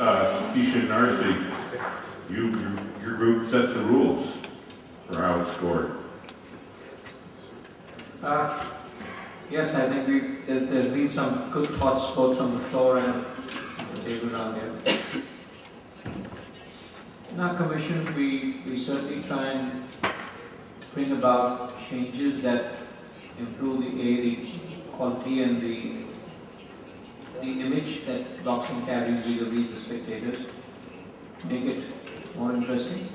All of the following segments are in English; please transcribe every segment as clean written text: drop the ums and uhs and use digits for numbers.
Kishan Narsi, your group sets the rules for how it's scored. Yes, I think there's been some good thoughts both from the floor and the table around here. In our commission, we certainly try and bring about changes that improve the quality and the image that boxing carries vis-a-vis the spectators, make it more interesting.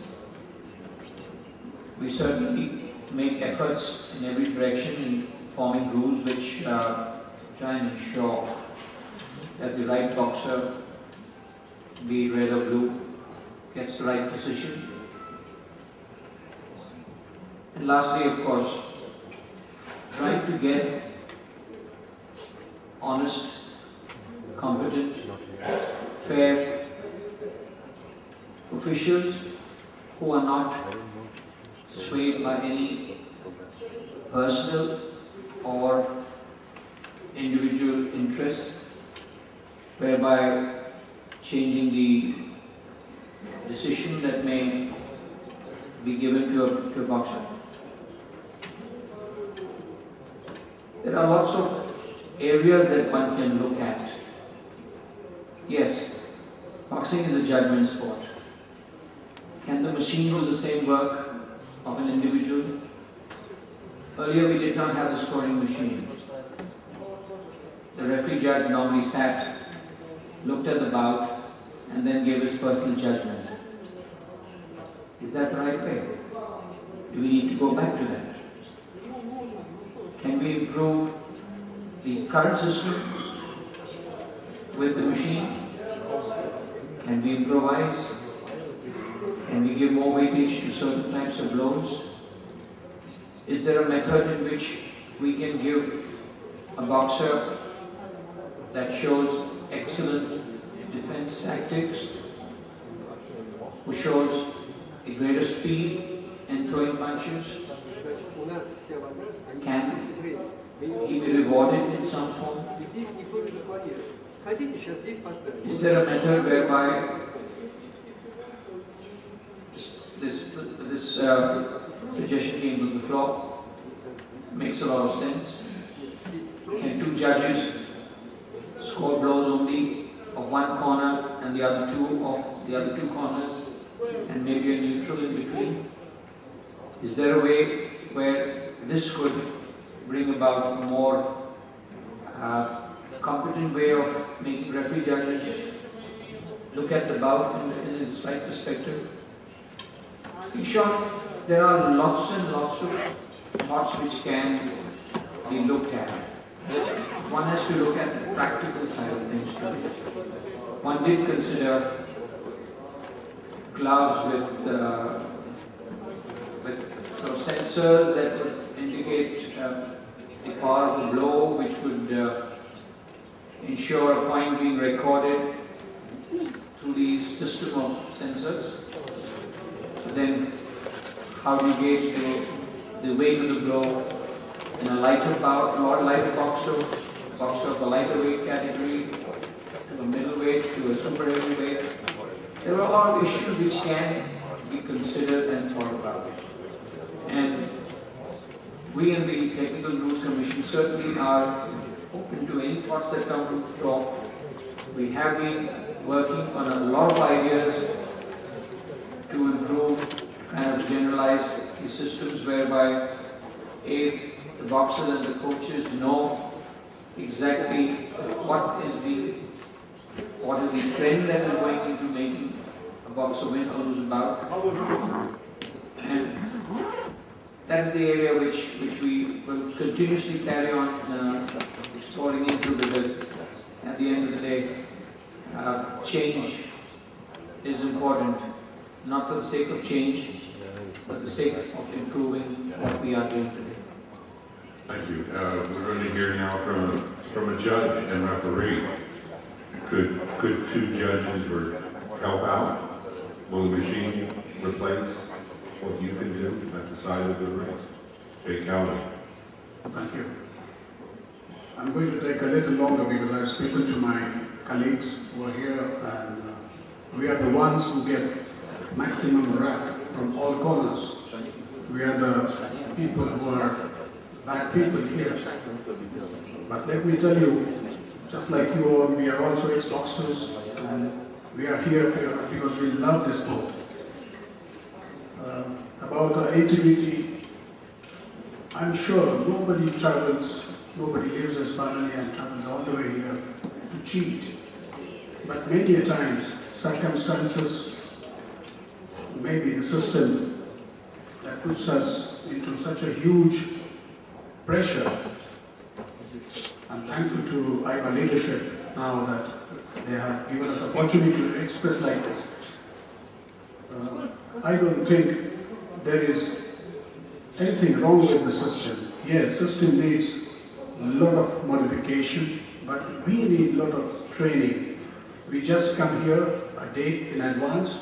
We certainly make efforts in every direction in forming rules which try and ensure that the right boxer, be it red or blue, gets the right position. And lastly, of course, trying to get honest, competent, fair officials who are not swayed by any personal or individual interests, whereby changing the decision that may be given to a boxer. There are lots of areas that one can look at. Yes, boxing is a judgment sport. Can the machine do the same work of an individual? Earlier we did not have the scoring machine. The referee judge normally sat, looked at the bout, and then gave his personal judgment. Is that the right way? Do we need to go back to that? Can we improve the current system with the machine? Can we improvise? Can we give more weightage to certain types of blows? Is there a method in which we can give a boxer that shows excellent defense tactics, who shows a greater speed in throwing punches? Can he be rewarded in some form? Is there a method whereby this suggestion came from the floor? Makes a lot of sense. Can two judges score blows only of one corner and the other two corners, and maybe a neutral in between? Is there a way where this could bring about a more competent way of making referee judges look at the bout in a slight perspective? In short, there are lots and lots of thoughts which can be looked at. One has to look at the practical side of things too. One did consider gloves with sort of sensors that would indicate the power of the blow, which would ensure a point being recorded through the system of sensors. So then, how do you gauge the weight of the blow in a lighter bout, not lighter boxer of a lighter weight category, to a middleweight, to a super heavyweight? There are a lot of issues which can be considered and thought about. And we in the Technical Rules Commission certainly are open to any thoughts that come from the floor. We have been working on a lot of ideas to improve, kind of generalize the systems whereby the boxers and the coaches know exactly what is the trend that is going into making a boxer win or lose a bout. And that is the area which we will continuously carry on exploring into, because at the end of the day, change is important, not for the sake of change, but the sake of improving what we are doing today. Thank you. We're going to hear now from a judge and referee. Could two judges help out? Will the machine replace what you can do at the side of the ring? Jay Cowley. Thank you. I'm going to take a little longer because I've spoken to my colleagues who are here, and We are the ones who get maximum rap from all corners. We are the people who are bad people here. But let me tell you, just like you all, we are also ex-boxers, and we are here because we love this sport. About integrity, I'm sure nobody travels, nobody leaves his family and travels all the way here to cheat. But many a times, circumstances, maybe the system that puts us into such a huge pressure. I'm thankful to AIBA leadership now that they have given us opportunity to express like this. I don't think there is anything wrong with the system. Yes, system needs a lot of modification, but we need a lot of training. We just come here a day in advance,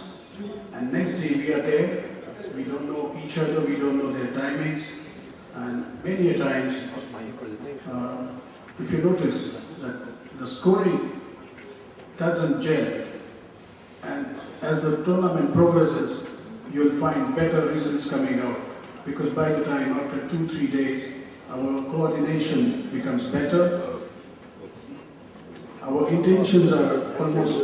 and next day we are there. We don't know each other, we don't know their timings, and many a times, if you notice that the scoring doesn't gel, and as the tournament progresses, you'll find better results coming out, because by the time after 2-3 days, our coordination becomes better. Our intentions are almost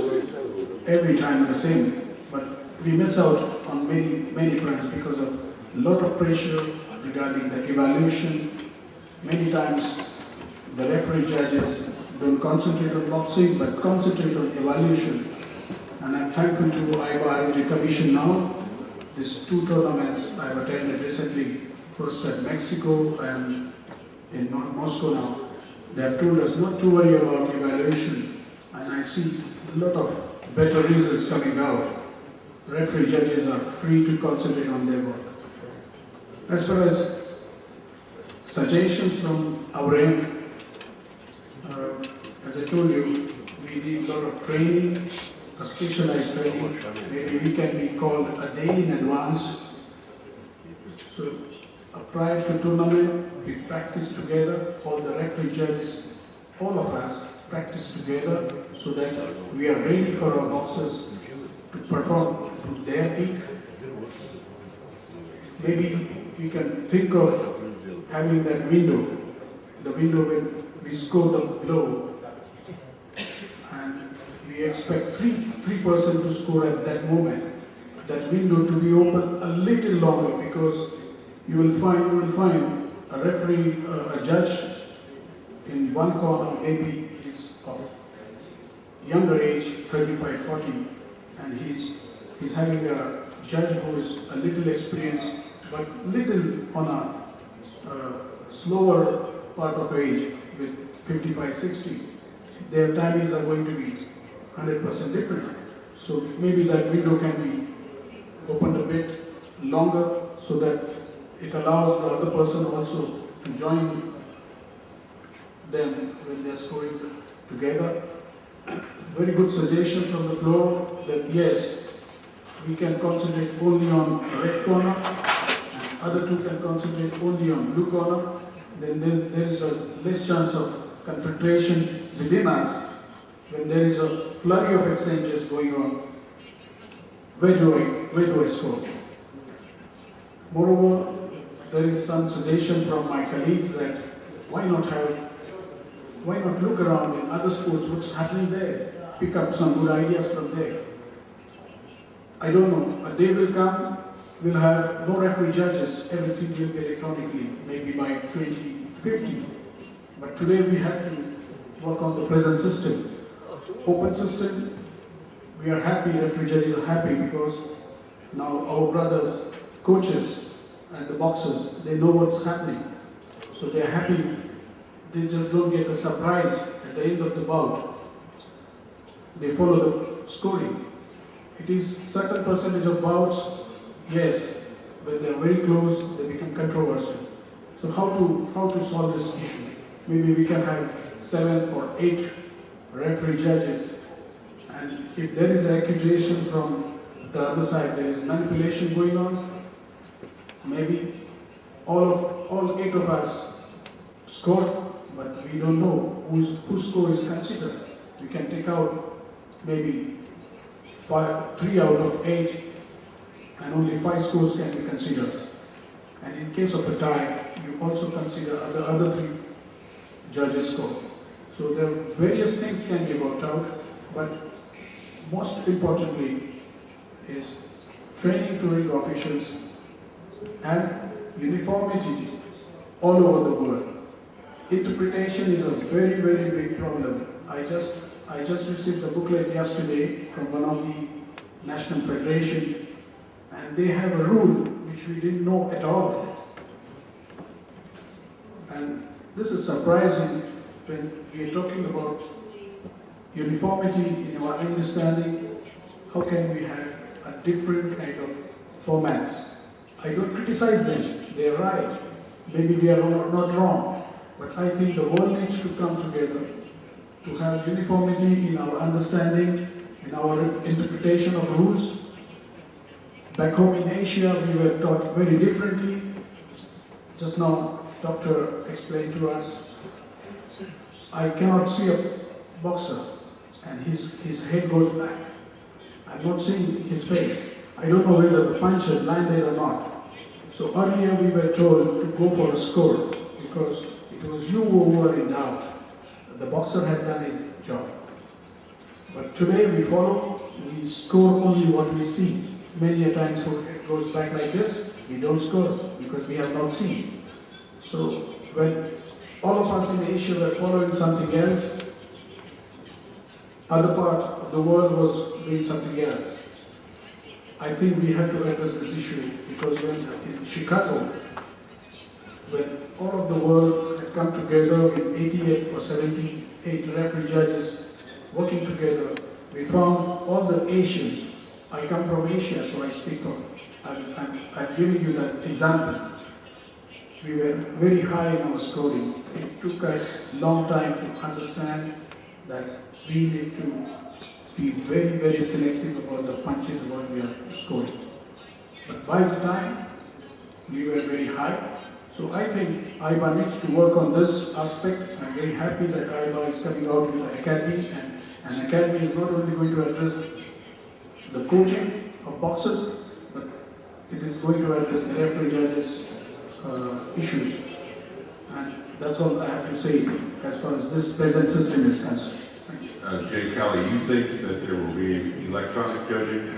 every time the same, but we miss out on many fronts because of a lot of pressure regarding the evaluation. Many times the referee judges don't concentrate on boxing but concentrate on evaluation. And I'm thankful to AIBA RNG Commission now. These 2 tournaments I've attended recently, first at Mexico and in Moscow now. They have told us not to worry about evaluation, and I see a lot of better results coming out. Referee judges are free to concentrate on their work. As far as suggestions from our end, as I told you, we need a lot of training, a specialized training. Maybe we can be called a day in advance. So prior to tournament, we practice together, all the referee judges, all of us practice together so that we are ready for our boxers to perform to their peak. Maybe we can think of having that window, the window when we score the blow, and we expect three person to score at that moment. That window to be open a little longer, because you will find a referee, a judge in one corner, maybe is of younger age, 35, 40, and he's having a judge who is a little experienced, but little on a slower part of age with 55, 60. Their timings are going to be 100% different. So maybe that window can be opened a bit longer so that it allows the other person also to join them when they are scoring together. Very good suggestion from the floor that yes, we can concentrate only on red corner, and other 2 can concentrate only on blue corner. Then there is a less chance of confrontation within us when there is a flurry of exchanges going on. Where do I score? Moreover, there is some suggestion from my colleagues that why not look around in other sports, what's happening there, pick up some good ideas from there. I don't know, a day will come, we'll have no referee judges, everything will be electronically, maybe by 2050. But today we have to work on the present system. Open system, we are happy, referee judges are happy, because now our brothers, coaches and the boxers, they know what's happening. So they're happy, they just don't get a surprise at the end of the bout. They follow the scoring. It is certain percentage of bouts, yes, when they're very close, they become controversial. So how to solve this issue? Maybe we can have 7 or 8 referee judges, and if there is an accusation from the other side, there is manipulation going on, maybe all 8 of us score, but we don't know whose score is considered. We can take out maybe 3 out of 8, and only 5 scores can be considered. And in case of a tie, you also consider the other 3 judges' score. So there are various things can be worked out, but most importantly is training touring officials and uniformity all over the world. Interpretation is a very, very big problem. I just received a booklet yesterday from one of the national federation, and they have a rule which we didn't know at all. And this is surprising when we are talking about uniformity in our understanding. How can we have a different kind of formats? I don't criticize them, they are right. Maybe we are not wrong, but I think the world needs to come together to have uniformity in our understanding, in our interpretation of rules. Back home in Asia, we were taught very differently. Just now, Doctor explained to us, I cannot see a boxer and his head goes back. I'm not seeing his face. I don't know whether the punch has landed or not. So earlier we were told to go for a score because it was you who were in doubt. The boxer had done his job. But today we follow, we score only what we see. Many a times when it goes back like this, we don't score because we have not seen. So when all of us in Asia were following something else, other part of the world was doing something else. I think we have to address this issue because when in Chicago, when all of the world had come together with 88 or 78 referee judges working together, we found all the Asians. I come from Asia, so I speak from, I'm giving you that example. We were very high in our scoring. It took us a long time to understand that we need to be very, very selective about the punches what we are scoring. But by the time, we were very high. So I think AIBA needs to work on this aspect. I'm very happy that AIBA is coming out with the academy, and an academy is not only going to address the coaching of boxers, but it is going to address the referee judges issues. And that's all I have to say as far as this present system is concerned. Jay Kelly, you think that there will be electronic judging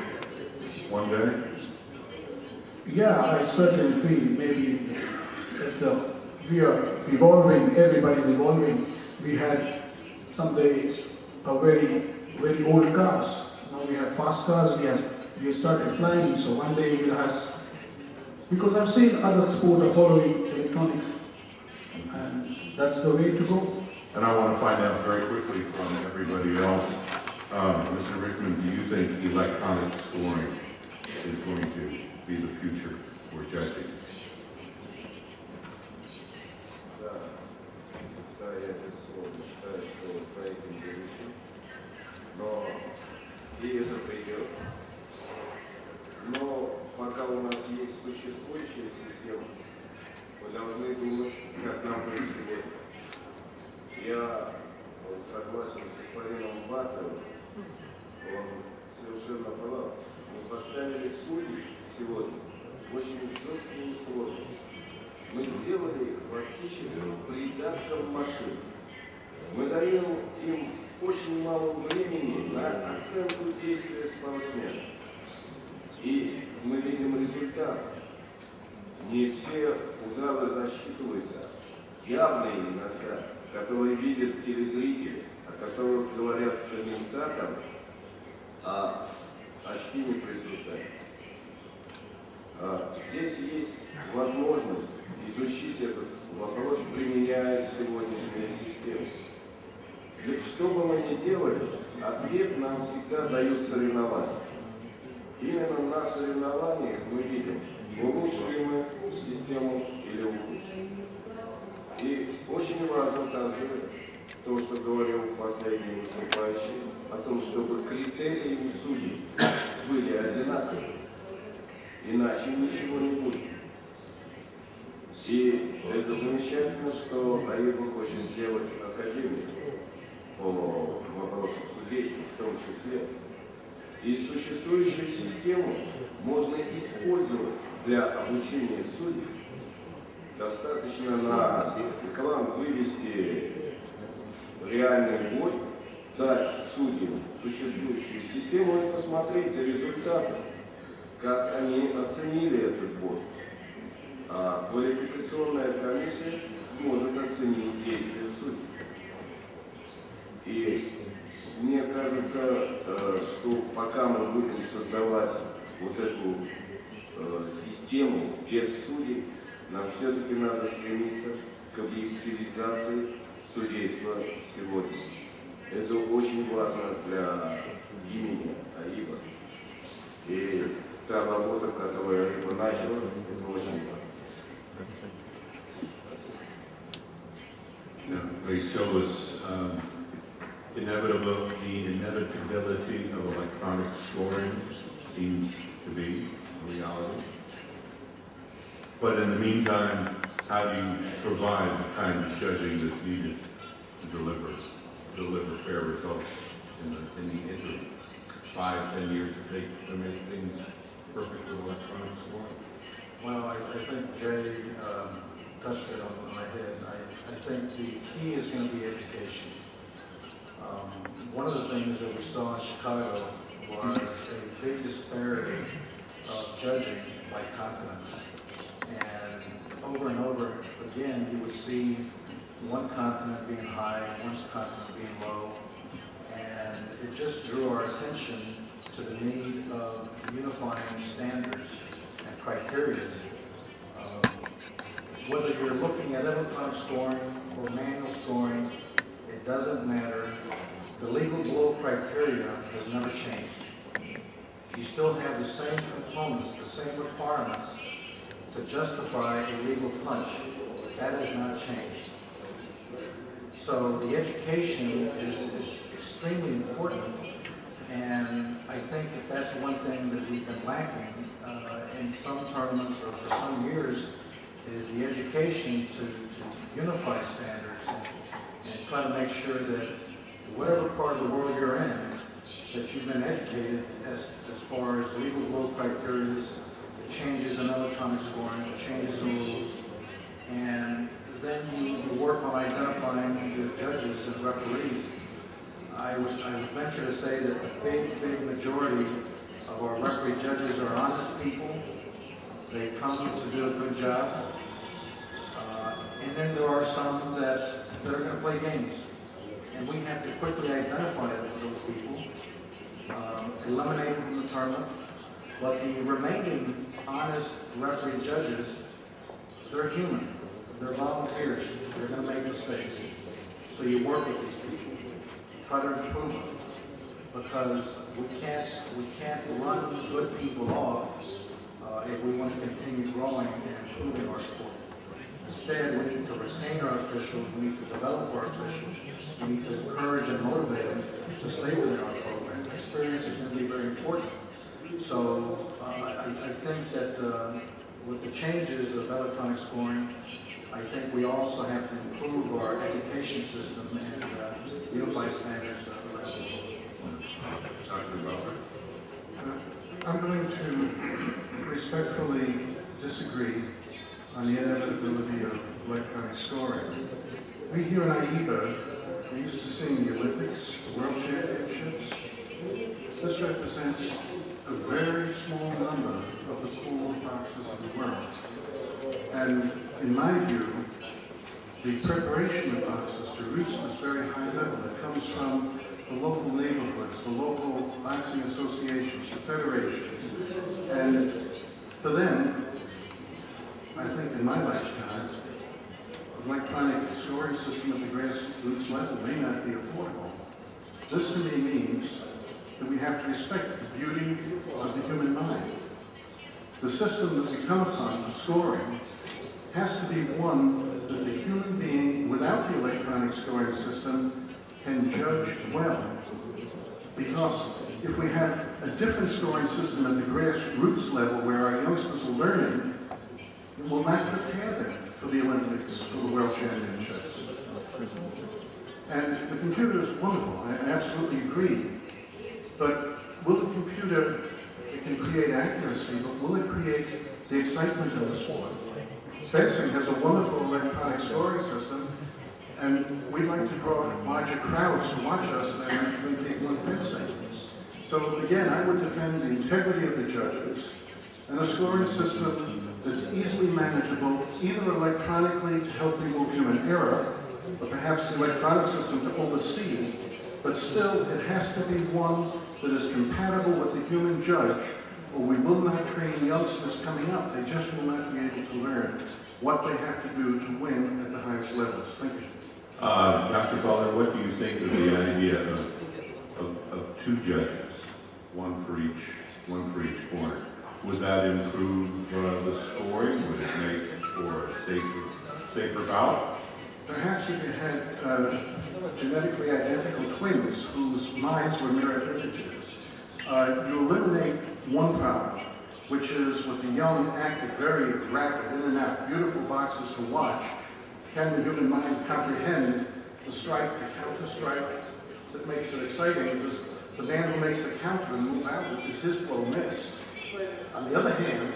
one day? Yeah, I certainly feel maybe as we are evolving, everybody's evolving. We had someday a very, very old cars. Now we have fast cars, we have started flying, so one day we'll have, because I've seen other sports are following electronic, and that's the way to go. And I want to find out very quickly from everybody else, Mr. Rickman, do you think electronic scoring is going to be the future for judging? Да, я, безусловно, считаю, что за этим будущее. Но и это придет. Но пока у нас есть существующая система, мы должны думать, как нам быть сегодня. Я согласен с господином Батовым, он совершенно прав. Мы поставили судей сегодня очень жесткими условиями. Мы сделали их фактически придатком машин. Мы даем им очень мало времени на оценку действия спортсмена. И мы видим результат. Не все удары засчитываются. Явные иногда, которые видят телезрители, о которых говорят комментаторы, а очки не присутствуют. Здесь есть возможность изучить этот вопрос, применяя сегодняшнюю систему. Ведь что бы мы ни делали, ответ нам всегда дают соревнования. Именно на соревнованиях мы видим, улучшили мы систему или ухудшили. И очень важно также то, что говорил последний выступающий, о том, чтобы критерии судей были одинаковые, иначе ничего не будет. И это замечательно, что АИБА хочет сделать академию по вопросу судейства в том числе. И существующую систему можно использовать для обучения судей. Достаточно на экран вывести реальный бой, дать судьям существующую систему и посмотреть результаты, как они оценили этот бой. А квалификационная комиссия сможет оценить действия судей. И мне кажется, что пока мы будем создавать вот эту систему без судей, нам все-таки надо стремиться к объективизации судейства сегодня. Это очень важно для имени АИБА. И та работа, которую АИБА начала, это очень важно. They show us the inevitability of electronic scoring seems to be a reality. But in the meantime, how do you provide the kind of judging that's needed to deliver fair results in the interim? 5-10 years it takes to make things perfect with electronic scoring? Well, I think Jay touched it on my head. I think the key is going to be education. One of the things that we saw in Chicago was a big disparity of judging by continents. And over again, you would see one continent being high, one continent being low. And it just drew our attention to the need of unifying standards and criteria. Whether you're looking at electronic scoring or manual scoring, it doesn't matter. The legal blow criteria has never changed. You still have the same components, the same requirements to justify a legal punch. That has not changed. So the education is extremely important, and I think that that's one thing that we've been lacking in some tournaments or for some years, is the education to unify standards and try to make sure that whatever part of the world you're in, that you've been educated as far as legal blow criteria, the changes in electronic scoring, the changes in rules, and then you work on identifying your judges and referees. I would venture to say that the big majority of our referee judges are honest people. They come to do a good job. And then there are some that are going to play games. And we have to quickly identify those people, eliminate them from the tournament. But the remaining honest referee judges, they're human. They're volunteers. They're going to make mistakes. So you work with these people. Try to improve them. Because we can't run good people off if we want to continue growing and improving our sport. Instead, we need to retain our officials, we need to develop our officials, we need to encourage and motivate them to stay within our program. Experience is going to be very important. So I think that with the changes of electronic scoring, I think we also have to improve our education system and unify standards around the world. I'm going to respectfully disagree on the inevitability of electronic scoring. We here in AIBA are used to seeing the Olympics, the World Championships. This represents a very small number of the pool of boxers of the world. And in my view, the preparation of boxers to reach this very high level that comes from the local neighborhoods, the local boxing associations, the federations. And for them, I think in my lifetime, an electronic scoring system at the grassroots level may not be affordable. This to me means that we have to respect the beauty of the human mind. The system that we come upon for scoring has to be one that the human being without the electronic scoring system can judge well. Because if we have a different scoring system at the grassroots level where our youngsters are learning, it will not prepare them for the Olympics, for the World Championships. And the computer is wonderful, I absolutely agree. But will the computer, it can create accuracy, but will it create the excitement of the sport? Fencing has a wonderful electronic scoring system, and we'd like to draw larger crowds to watch us than people in fencing. So again, I would defend the integrity of the judges and a scoring system that's easily manageable, either electronically to help remove human error, or perhaps the electronic system to oversee, but still it has to be one that is compatible with the human judge, or we will not train youngsters coming up. They just will not be able to learn what they have to do to win at the highest levels. Thank you. Dr. Butler, what do you think of the idea of two judges, one for each corner? Would that improve the scoring? Would it make for a safer bout? Perhaps if you had genetically identical twins whose minds were mirror images, you eliminate one problem, which is with the young, active, very rapid, in and out, beautiful boxes to watch. Can the human mind comprehend the strike, the counter strike that makes it exciting? Because the man who makes the counter and move out is his blow missed. On the other hand,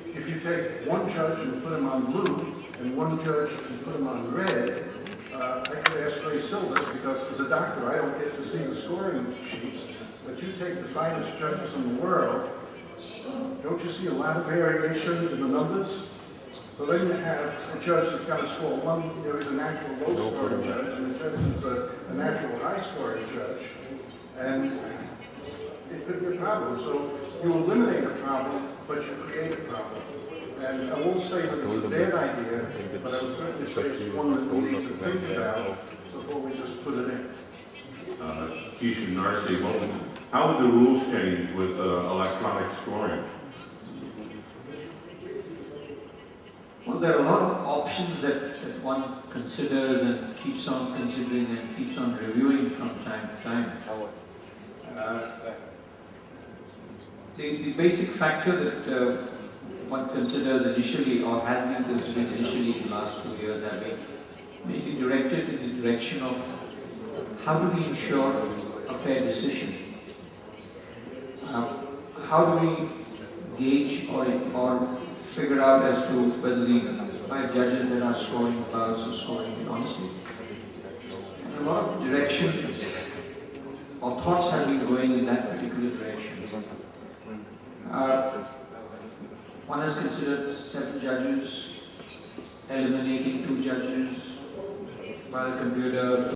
if you take one judge and put him on blue and one judge and put him on red, I could ask Ray Silvers, because as a doctor I don't get to see the scoring sheets, but you take the finest judges in the world, don't you see a lot of variation in the numbers? So then you have a judge that's got to score one, he's a natural low-scoring judge, and a judge that's a natural high-scoring judge, and it could be a problem. So you eliminate a problem, but you create a problem. And I won't say that it's a bad idea, but I would certainly say it's one that we need to think about before we just put it in. Keisha Narcy, how would the rules change with electronic scoring? Well, there are a lot of options that one considers and keeps on considering and keeps on reviewing from time to time. The basic factor that one considers initially, or has been considered initially in the last 2 years, have been mainly directed in the direction of how do we ensure a fair decision? How do we gauge or figure out as to whether the 5 judges that are scoring bouts are scoring it honestly? And a lot of direction or thoughts have been going in that particular direction. One has considered 7 judges, eliminating 2 judges by the computer.